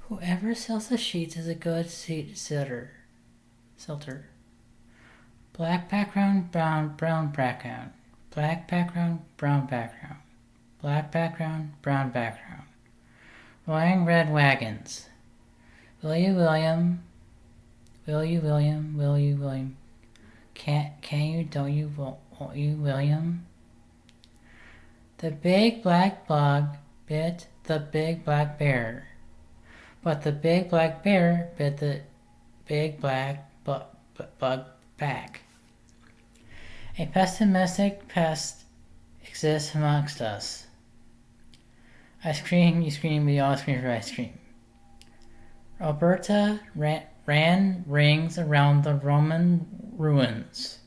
Whoever sells the sheets is a good sitter. Silter. Black background, brown background. Black background, brown background. Black background, brown background. Rolling red wagons. Will you, William? Will you, William? Will you, William? Can you, don't you, won't you, William? The big black bug bit the big black bear, but the big black bear bit the big black bug back. A pessimistic pest exists amongst us. I scream, you scream, we all scream for ice cream. Roberta ran rings around the Roman ruins.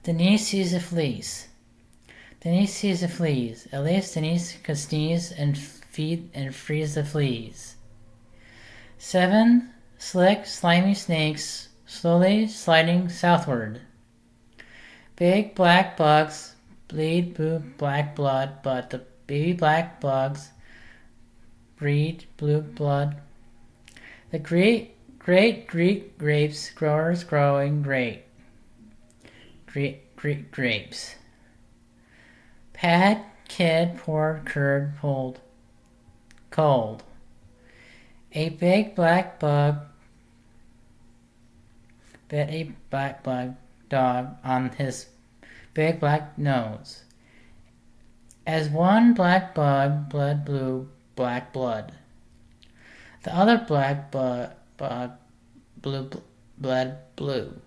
Denise sees the fleas. Denise sees the fleas. At least Denise could sneeze and feed and freeze the fleas. 7 slick, slimy snakes slowly sliding southward. Big black bugs bleed blue black blood, but the baby black bugs breed blue blood. The great Greek grapes growers growing great grapes. Pad kid poured curd pulled cold. A big black bug bit a black bug dog on his big black nose. As one black bug bled blue black blood, the other black bug bled blue.